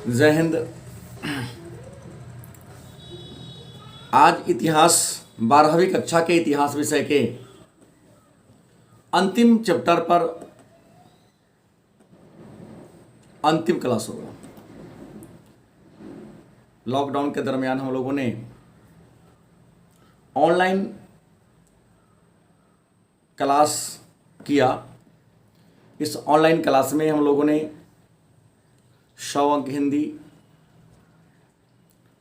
जय हिंद। आज इतिहास 12वीं कक्षा के इतिहास विषय के अंतिम चैप्टर पर अंतिम क्लास होगा। लॉकडाउन के दरमियान हम लोगों ने ऑनलाइन क्लास किया। इस ऑनलाइन क्लास में हम लोगों ने 100 अंक हिंदी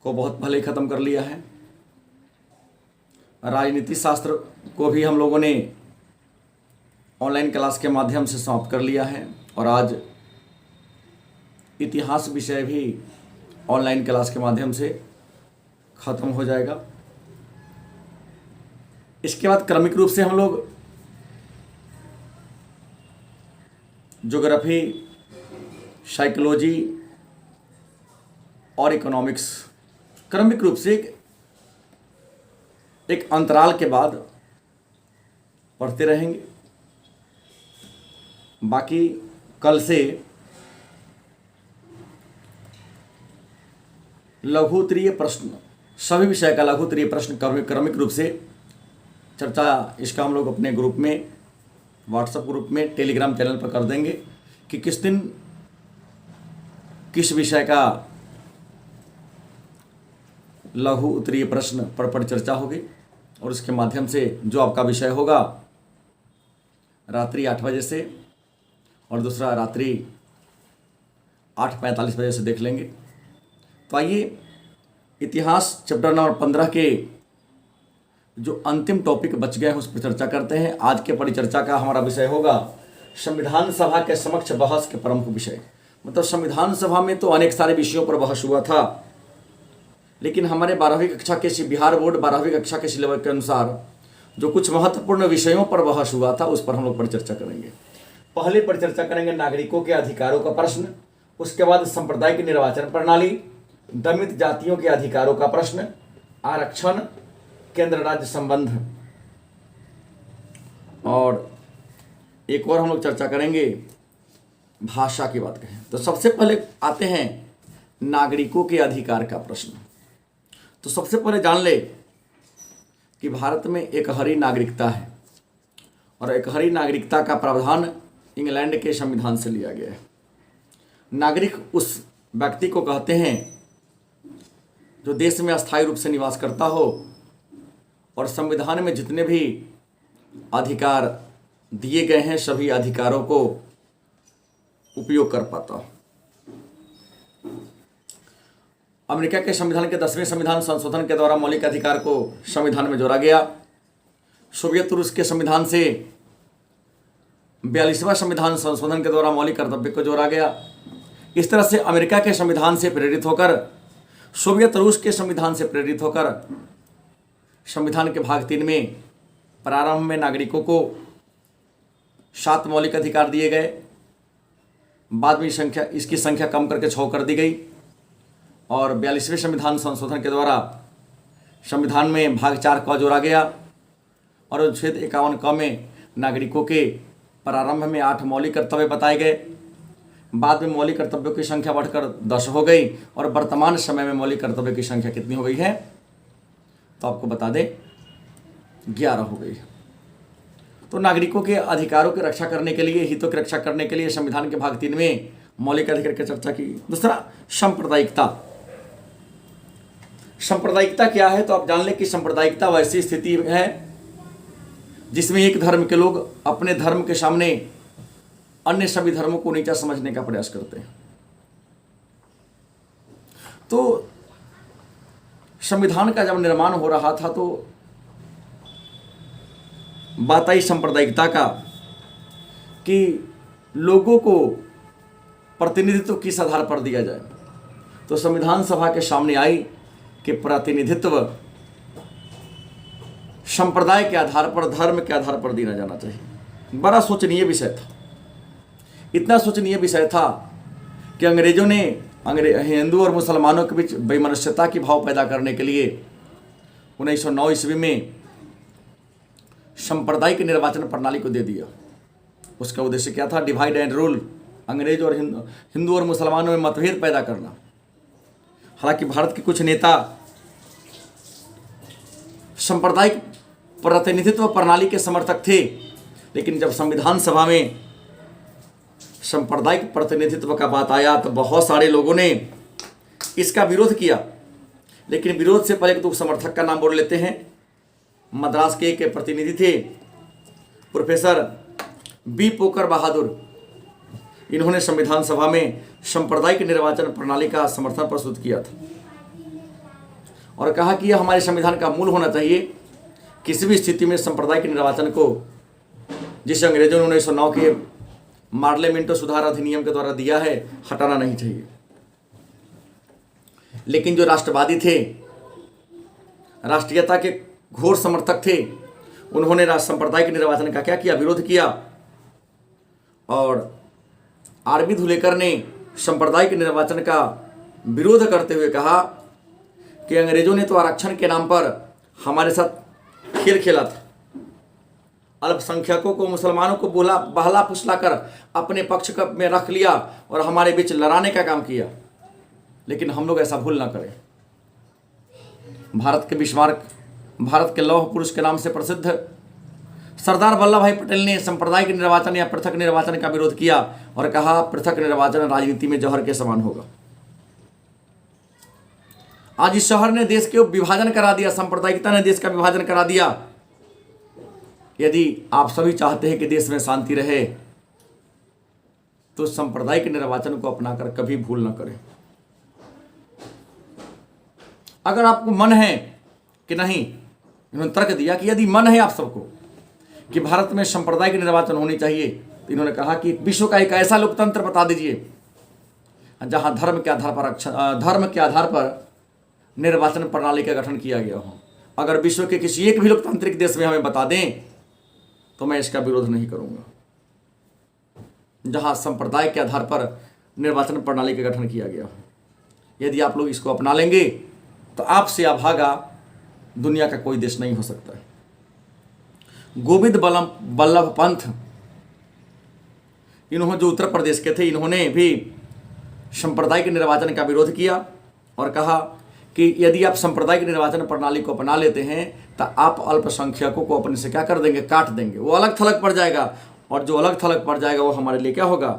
को बहुत भले ख़त्म कर लिया है। राजनीति शास्त्र को भी हम लोगों ने ऑनलाइन क्लास के माध्यम से समाप्त कर लिया है और आज इतिहास विषय भी ऑनलाइन क्लास के माध्यम से ख़त्म हो जाएगा। इसके बाद क्रमिक रूप से हम लोग ज्योग्राफी, साइकोलॉजी और इकोनॉमिक्स क्रमिक रूप से एक अंतराल के बाद पढ़ते रहेंगे। बाकी कल से लघुत्तरीय प्रश्न, सभी विषय का लघुत्तरीय प्रश्न क्रमिक रूप से चर्चा इसका हम लोग अपने ग्रुप में, व्हाट्सएप ग्रुप में, टेलीग्राम चैनल पर कर देंगे कि किस दिन किस विषय का लघु उत्तरीय प्रश्न पर परिचर्चा होगी और उसके माध्यम से जो आपका विषय होगा रात्रि 8 बजे से और दूसरा रात्रि 8:45 बजे से देख लेंगे। तो आइए इतिहास चैप्टर नंबर 15 के जो अंतिम टॉपिक बच गए हैं उस पर चर्चा करते हैं। आज के परिचर्चा का हमारा विषय होगा संविधान सभा के समक्ष बहस के प्रमुख विषय। मतलब संविधान सभा में तो अनेक सारे विषयों पर बहस हुआ था, लेकिन हमारे 12वीं कक्षा के बिहार बोर्ड 12वीं कक्षा के सिलेबस के अनुसार जो कुछ महत्वपूर्ण विषयों पर बहस हुआ था उस पर हम लोग परिचर्चा करेंगे। पहले परिचर्चा करेंगे नागरिकों के अधिकारों का प्रश्न, उसके बाद सांप्रदायिक निर्वाचन प्रणाली, दमित जातियों के अधिकारों का प्रश्न, आरक्षण, केंद्र राज्य संबंध, और एक और हम लोग चर्चा करेंगे भाषा की बात करें। तो सबसे पहले आते हैं नागरिकों के अधिकार का प्रश्न। तो सबसे पहले जान ले कि भारत में एकहरी नागरिकता है और एकहरी नागरिकता का प्रावधान इंग्लैंड के संविधान से लिया गया है। नागरिक उस व्यक्ति को कहते हैं जो देश में अस्थायी रूप से निवास करता हो और संविधान में जितने भी अधिकार दिए गए हैं सभी अधिकारों को उपयोग कर पाता हो। अमेरिका के संविधान के 10वें संविधान संशोधन के द्वारा मौलिक अधिकार को संविधान में जोड़ा गया। सोवियत रूस के संविधान से 42वां संविधान संशोधन के द्वारा मौलिक कर्तव्य को जोड़ा गया। इस तरह से अमेरिका के संविधान से प्रेरित होकर, सोवियत रूस के संविधान से प्रेरित होकर संविधान के भाग 3 में प्रारंभ में नागरिकों को 7 मौलिक अधिकार दिए गए। बाद में इसकी संख्या कम करके 6 कर दी गई और 42वें संविधान संशोधन के द्वारा संविधान में भाग 4 का जोड़ा गया और अनुच्छेद 51 क में नागरिकों के प्रारंभ में 8 मौलिक कर्तव्य बताए गए। बाद में मौलिक कर्तव्यों की संख्या बढ़कर 10 हो गई और वर्तमान समय में मौलिक कर्तव्य की संख्या कितनी हो गई है तो आपको बता दें 11 हो गई। तो नागरिकों के अधिकारों की रक्षा करने के लिए, हितों की रक्षा करने के लिए संविधान के भाग 3 में मौलिक अधिकार की चर्चा की। दूसरा सांप्रदायिकता। सांप्रदायिकता क्या है तो आप जान लें कि सांप्रदायिकता वैसी स्थिति है जिसमें एक धर्म के लोग अपने धर्म के सामने अन्य सभी धर्मों को नीचा समझने का प्रयास करते हैं। तो संविधान का जब निर्माण हो रहा था तो बात आई सांप्रदायिकता का कि लोगों को प्रतिनिधित्व किस आधार पर दिया जाए। तो संविधान सभा के सामने आई कि प्रतिनिधित्व संप्रदाय के आधार पर, धर्म के आधार पर दिया जाना चाहिए। बड़ा सोचनीय विषय था। इतना सोचनीय विषय था कि अंग्रेजों ने हिंदू और मुसलमानों के बीच वैमनस्यता की भाव पैदा करने के लिए 1909 ईस्वी में सांप्रदायिक निर्वाचन प्रणाली को दे दिया। उसका उद्देश्य क्या था? डिवाइड एंड रूल, अंग्रेज और हिंदू और मुसलमानों में मतभेद पैदा करना। हालांकि भारत के कुछ नेता सांप्रदायिक प्रतिनिधित्व प्रणाली के समर्थक थे, लेकिन जब संविधान सभा में सांप्रदायिक प्रतिनिधित्व का बात आया तो बहुत सारे लोगों ने इसका विरोध किया। लेकिन विरोध से पहले तो समर्थक का नाम बोल लेते हैं। मद्रास के एक प्रतिनिधि थे प्रोफेसर बी पोकर बहादुर। इन्होंने संविधान सभा में सांप्रदायिक निर्वाचन प्रणाली का समर्थन प्रस्तुत किया था और कहा कि यह हमारे संविधान का मूल होना चाहिए। किसी भी स्थिति में सांप्रदायिक निर्वाचन को, जिसे अंग्रेजों ने 1909 के पार्लियामेंटो सुधार अधिनियम के द्वारा दिया है, हटाना नहीं चाहिए। लेकिन जो राष्ट्रवादी थे, राष्ट्रीयता के घोर समर्थक थे, उन्होंने सांप्रदायिक निर्वाचन का क्या किया, विरोध किया। और आरबी धुलेकर ने सांप्रदायिक निर्वाचन का विरोध करते हुए कहा कि अंग्रेजों ने तो आरक्षण के नाम पर हमारे साथ खेल खेला था। अल्पसंख्यकों को, मुसलमानों को बहला फुसला कर अपने पक्ष में रख लिया और हमारे बीच लड़ाने का काम किया। लेकिन हम लोग ऐसा भूल ना करें। भारत के बिस्मार्क, भारत के लौह पुरुष के नाम से प्रसिद्ध सरदार वल्लभ भाई पटेल ने सांप्रदायिक निर्वाचन या पृथक निर्वाचन का विरोध किया और कहा पृथक निर्वाचन राजनीति में जहर के समान होगा। आज इस शहर ने देश के विभाजन करा दिया, सांप्रदायिकता ने देश का विभाजन करा दिया। यदि आप सभी चाहते हैं कि देश में शांति रहे तो सांप्रदायिक निर्वाचन को अपनाकर कभी भूल न करें। अगर आपको मन है कि नहीं, इन्होंने तर्क दिया कि यदि मन है आप सबको कि भारत में सांप्रदायिक निर्वाचन होनी चाहिए, तो इन्होंने कहा कि विश्व का एक ऐसा लोकतंत्र बता दीजिए जहां धर्म के आधार पर निर्वाचन प्रणाली का गठन किया गया हो। अगर विश्व के किसी एक भी लोकतांत्रिक देश में हमें बता दें तो मैं इसका विरोध नहीं करूंगा, जहां संप्रदाय के आधार पर निर्वाचन प्रणाली का गठन किया गया हो। यदि आप लोग इसको अपना लेंगे तो आपसे अभागा दुनिया का कोई देश नहीं हो सकता है। गोविंद बल्लभ पंत, इन्होंने जो उत्तर प्रदेश के थे, इन्होंने भी सांप्रदायिक निर्वाचन का विरोध किया और कहा कि यदि आप सांप्रदायिक निर्वाचन प्रणाली को अपना लेते हैं तो आप अल्पसंख्यकों को अपने से क्या कर देंगे, काट देंगे। वो अलग थलग पड़ जाएगा और जो अलग थलग पड़ जाएगा वो हमारे लिए क्या होगा,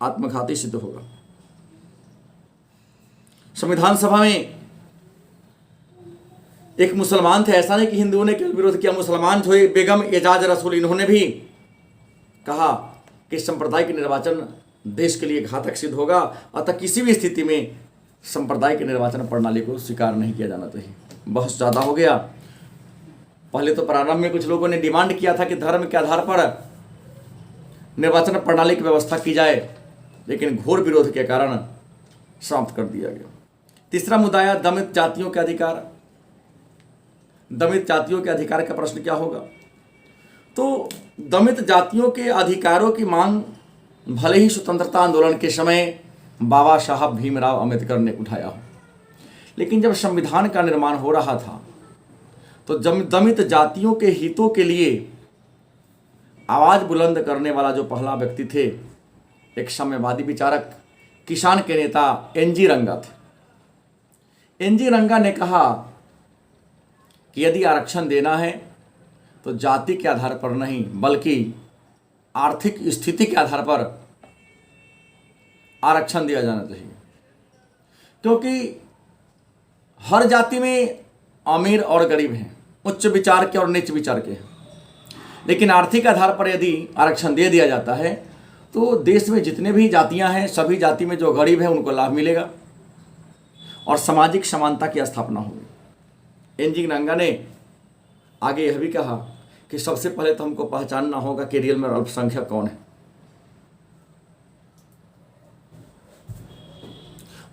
आत्मघाती सिद्ध होगा। संविधान सभा में एक मुसलमान थे, ऐसा नहीं कि हिंदुओं ने केवल विरोध किया, मुसलमान जो बेगम एजाज रसूल, इन्होंने भी कहा कि सांप्रदायिक निर्वाचन देश के लिए घातक सिद्ध होगा, अतः किसी भी स्थिति में सांप्रदायिक निर्वाचन प्रणाली को स्वीकार नहीं किया जाना चाहिए। बहुत ज़्यादा हो गया। पहले तो प्रारंभ में कुछ लोगों ने डिमांड किया था कि धर्म के आधार पर निर्वाचन प्रणाली की व्यवस्था की जाए, लेकिन घोर विरोध के कारण समाप्त कर दिया गया। तीसरा मुद्दा आया दमित जातियों के अधिकार। दमित जातियों के अधिकार का प्रश्न क्या होगा? तो दमित जातियों के अधिकारों की मांग भले ही स्वतंत्रता आंदोलन के समय बाबा साहब भीमराव अंबेडकर ने उठाया हो, लेकिन जब संविधान का निर्माण हो रहा था तो दमित जातियों के हितों के लिए आवाज बुलंद करने वाला जो पहला व्यक्ति थे, एक साम्यवादी विचारक, किसान के नेता एनजी रंगा थे। एनजी रंगा ने कहा कि यदि आरक्षण देना है तो जाति के आधार पर नहीं बल्कि आर्थिक स्थिति के आधार पर आरक्षण दिया जाना चाहिए, क्योंकि हर जाति में अमीर और गरीब हैं, उच्च विचार के और नीच विचार के हैं। लेकिन आर्थिक आधार पर यदि आरक्षण दे दिया जाता है तो देश में जितने भी जातियां हैं, सभी जाति में जो गरीब है उनको लाभ मिलेगा और सामाजिक समानता की स्थापना होगी। एनजी रंगा ने आगे यह भी कहा कि सबसे पहले तो हमको पहचानना होगा कि रियल में अल्पसंख्यक कौन है।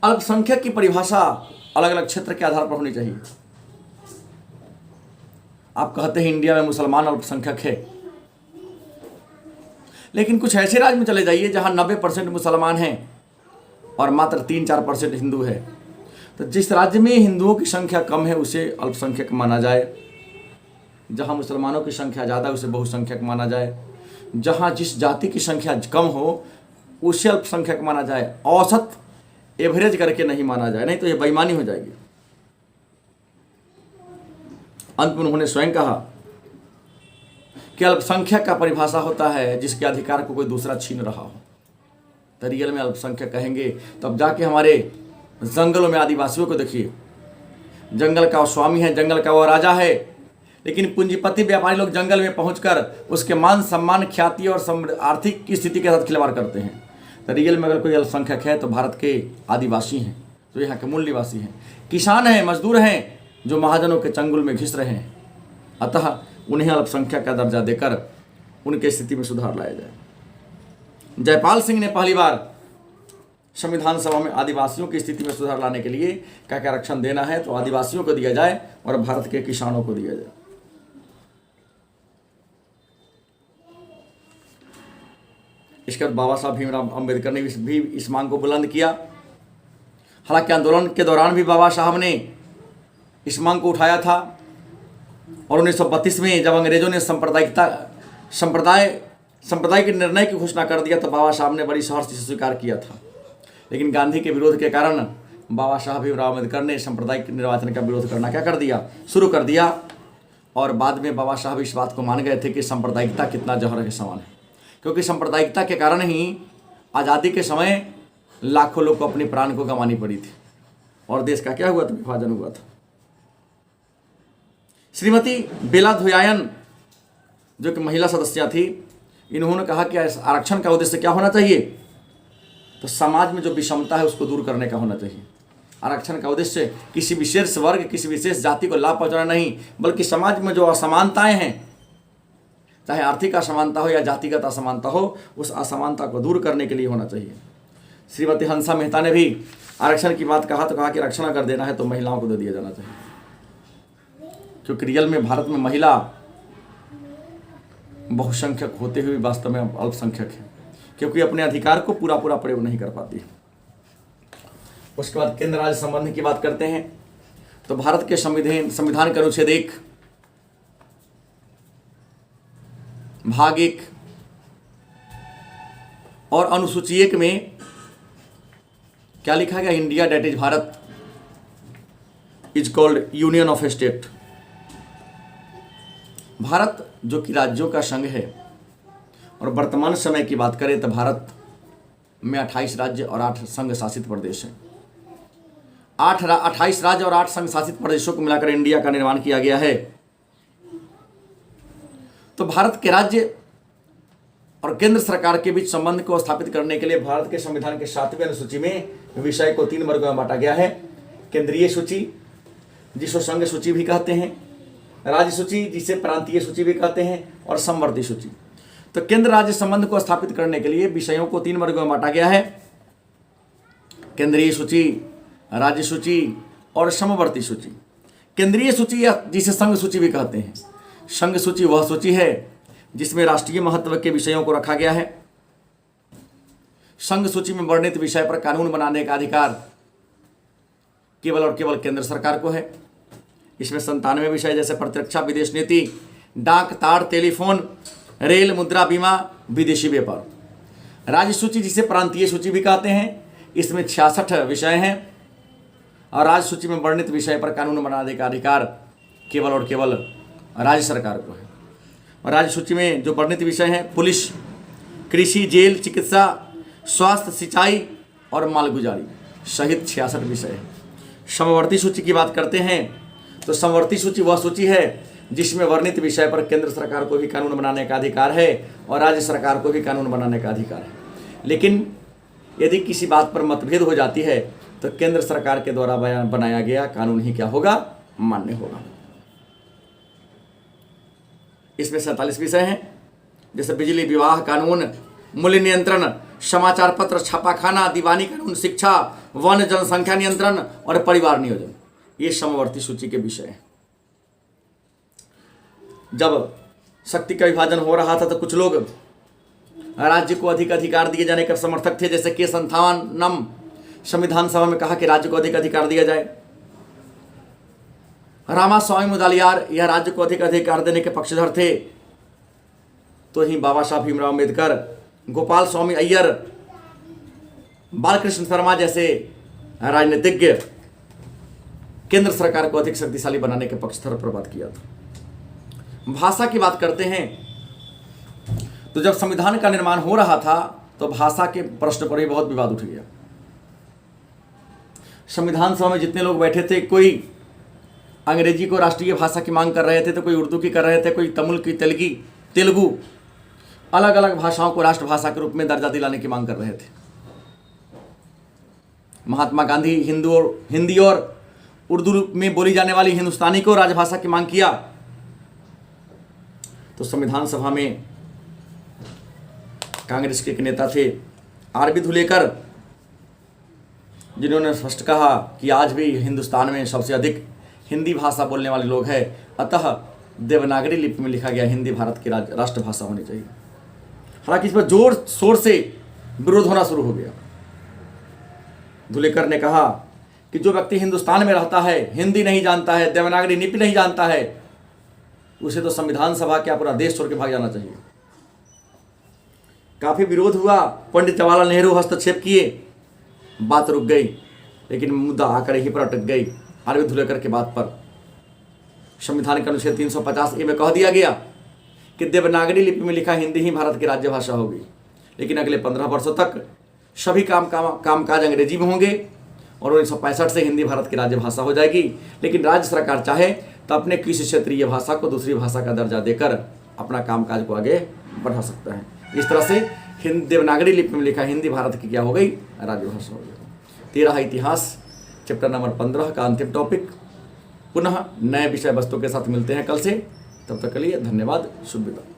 अल्पसंख्यक की परिभाषा अलग अलग क्षेत्र के आधार पर होनी चाहिए। आप कहते हैं इंडिया में मुसलमान अल्पसंख्यक है, लेकिन कुछ ऐसे राज्य में चले जाइए जहां 90% मुसलमान हैं और मात्र 3-4% हिंदू है। तो जिस राज्य में हिंदुओं की संख्या कम है उसे अल्पसंख्यक माना जाए, जहां मुसलमानों की संख्या ज़्यादा उसे बहुसंख्यक माना जाए, जहां जिस जाति की संख्या कम हो उसे अल्पसंख्यक माना जाए। औसत एवरेज करके नहीं माना जाए, नहीं तो यह बेईमानी हो जाएगी। अंत में उन्होंने स्वयं कहा कि अल्पसंख्यक का परिभाषा होता है जिसके अधिकार को कोई दूसरा छीन रहा हो। तो रियल में अल्पसंख्यक कहेंगे तब जाके हमारे जंगलों में आदिवासियों को देखिए, जंगल का वो स्वामी है, जंगल का वो राजा है, लेकिन पूंजीपति व्यापारी लोग जंगल में पहुंचकर उसके मान सम्मान, ख्याति और आर्थिक स्थिति के साथ खिलवाड़ करते हैं। तो रियल में अगर कोई अल्पसंख्यक है तो भारत के आदिवासी हैं, जो यहाँ के मूल निवासी हैं, किसान हैं, मजदूर हैं, जो महाजनों के चंगुल में घिस रहे हैं। अतः उन्हें अल्पसंख्यक का दर्जा देकर उनकी स्थिति में सुधार लाया जाए। जयपाल सिंह ने पहली बार संविधान सभा में आदिवासियों की स्थिति में सुधार लाने के लिए क्या क्या आरक्षण देना है तो आदिवासियों को दिया जाए और भारत के किसानों को दिया जाए। इसके बाद बाबा साहब भीमराव अंबेडकर ने भी इस मांग को बुलंद किया। हालांकि आंदोलन के दौरान भी बाबा साहब ने इस मांग को उठाया था और 1932 में जब अंग्रेजों ने सांप्रदायिक निर्णय की घोषणा कर दिया तो बाबा साहब ने बड़ी सहर्ष से स्वीकार किया था। लेकिन गांधी के विरोध के कारण बाबा साहब भीमराव अम्बेडकर ने सांप्रदायिक निर्वाचन का विरोध करना क्या कर दिया, शुरू कर दिया। और बाद में बाबा साहब इस बात को मान गए थे कि सांप्रदायिकता कितना जहर के समान है, क्योंकि सांप्रदायिकता के कारण ही आज़ादी के समय लाखों लोग को अपने प्राण को गंवानी पड़ी थी और देश का क्या हुआ था, विभाजन हुआ था। श्रीमती बेला धुयायन जो कि महिला सदस्य थी, इन्होंने कहा कि आरक्षण का उद्देश्य क्या होना चाहिए, तो समाज में जो विषमता है उसको दूर करने का होना चाहिए। आरक्षण का उद्देश्य किसी विशेष वर्ग, किसी विशेष जाति को लाभ पहुंचाना नहीं, बल्कि समाज में जो असमानताएं हैं, चाहे आर्थिक असमानता हो या जातिगत असमानता हो, उस असमानता को दूर करने के लिए होना चाहिए। श्रीमती हंसा मेहता ने भी आरक्षण की बात कहा तो कहा कि आरक्षण अगर देना है तो महिलाओं को दे दिया जाना चाहिए, क्योंकि रियल में भारत में महिला बहुसंख्यक होते हुए वास्तव में अल्पसंख्यक है, क्योंकि अपने अधिकार को पूरा प्रयोग नहीं कर पाती। उसके बाद केंद्र राज्य संबंध की बात करते हैं तो भारत के संविधान के अनुच्छेद 1 भाग 1 और अनुसूची 1 में क्या लिखा गया, India that is Bharat is called union of state. Bharat जो कि राज्यों का संघ है, और वर्तमान समय की बात करें तो भारत में 28 राज्य और 8 संघ शासित प्रदेश हैं। 28 राज्य और 8 संघ शासित प्रदेशों को मिलाकर इंडिया का निर्माण किया गया है। तो भारत के राज्य और केंद्र सरकार के बीच संबंध को स्थापित करने के लिए भारत के संविधान के 7वें अनुसूची में विषय को 3 वर्गों में बांटा गया है। केंद्रीय सूची जिसको संघ सूची भी कहते हैं, राज्य सूची जिसे प्रांतीय सूची भी कहते हैं, और समवर्ती सूची। तो केंद्र राज्य संबंध को स्थापित करने के लिए विषयों को 3 वर्गों में बांटा गया है, केंद्रीय सूची, राज्य सूची और समवर्ती सूची। केंद्रीय सूची जिसे संघ सूची भी कहते हैं, संघ सूची वह सूची है जिसमें राष्ट्रीय महत्व के विषयों को रखा गया है। संघ सूची में वर्णित विषय पर कानून बनाने का अधिकार केवल और केवल केंद्र सरकार को है। इसमें 97 विषय जैसे प्रतिरक्षा, विदेश नीति, डाक, तार, टेलीफोन, रेल, मुद्रा, बीमा, विदेशी व्यापार। राज्य सूची जिसे प्रांतीय सूची भी कहते हैं, इसमें 66 विषय हैं और राज्य सूची में वर्णित विषय पर कानून बनाने का अधिकार केवल और केवल राज्य सरकार को है। और राज्य सूची में जो वर्णित विषय हैं पुलिस, कृषि, जेल, चिकित्सा, स्वास्थ्य, सिंचाई और मालगुजारी सहित 66 विषय हैं। समवर्ती सूची की बात करते हैं तो समवर्ती सूची वह सूची है जिसमें वर्णित विषय पर केंद्र सरकार को भी कानून बनाने का अधिकार है और राज्य सरकार को भी कानून बनाने का अधिकार है। लेकिन यदि किसी बात पर मतभेद हो जाती है तो केंद्र सरकार के द्वारा बनाया गया कानून ही क्या होगा, मान्य होगा। इसमें 47 विषय हैं जैसे बिजली, विवाह कानून, मूल्य नियंत्रण, समाचार पत्र, छापाखाना, दीवानी कानून, शिक्षा, वन, जनसंख्या नियंत्रण और परिवार नियोजन। ये समवर्ती सूची के विषय हैं। जब शक्ति का विभाजन हो रहा था तो कुछ लोग राज्य को अधिक अधिकार दिए जाने के समर्थक थे, जैसे के संथानम संविधान सभा में कहा कि राज्य को अधिक अधिकार दिया जाए। रामास्वामी मुदलियार यह राज्य को अधिक अधिकार देने के पक्षधर थे। तो ही बाबा साहब भीमराव अम्बेडकर, गोपाल स्वामी अय्यर, बालकृष्ण शर्मा जैसे राजनीतिज्ञ केंद्र सरकार को अधिक शक्तिशाली बनाने के पक्षधर पर बात किया था। भाषा की बात करते हैं तो जब संविधान का निर्माण हो रहा था तो भाषा के प्रश्न पर ही बहुत विवाद उठ गया। संविधान सभा में जितने लोग बैठे थे, कोई अंग्रेजी को राष्ट्रीय भाषा की मांग कर रहे थे, तो कोई उर्दू की कर रहे थे, कोई तमिल की, तेलुगु, अलग अलग भाषाओं को राष्ट्रभाषा के रूप में दर्जा दिलाने की मांग कर रहे थे। महात्मा गांधी हिंदी और उर्दू में बोली जाने वाली हिंदुस्तानी को राजभाषा की मांग किया। तो संविधान सभा में कांग्रेस के एक नेता थे आर.बी. धुलेकर, जिन्होंने स्पष्ट कहा कि आज भी हिंदुस्तान में सबसे अधिक हिंदी भाषा बोलने वाले लोग हैं, अतः देवनागरी लिपि में लिखा गया हिंदी भारत की राष्ट्रभाषा होनी चाहिए। हालांकि इस पर जोर शोर से विरोध होना शुरू हो गया। धुलेकर ने कहा कि जो व्यक्ति हिंदुस्तान में रहता है, हिंदी नहीं जानता है, देवनागरी लिपि नहीं जानता है, उसे तो संविधान सभा क्या पूरा देश छोड़ के भाग जाना चाहिए। काफी विरोध हुआ, पंडित जवाहरलाल नेहरू हस्तक्षेप किए, बात रुक गई, लेकिन मुद्दा आकर ही पर अटक गई। आर.बी. धुलेकर के बात पर संविधान के अनुच्छेद 350A में कह दिया गया कि देवनागरी लिपि में लिखा हिंदी ही भारत की राज्य भाषा होगी, लेकिन अगले 15 वर्षों तक सभी कामकाज अंग्रेजी में होंगे और 1965 से हिंदी भारत की राज्य भाषा हो जाएगी। लेकिन राज्य सरकार चाहे तो अपने किसी क्षेत्रीय भाषा को दूसरी भाषा का दर्जा देकर अपना कामकाज को आगे बढ़ा सकता है। इस तरह से देवनागरी लिपि में लिखा हिंदी भारत की क्या हो गई, राज्य भाषा हो गई। 13 इतिहास चैप्टर नंबर 15 का अंतिम टॉपिक। पुनः नए विषय वस्तु के साथ मिलते हैं कल से। तब तक के लिए धन्यवाद। शुभ विदाई।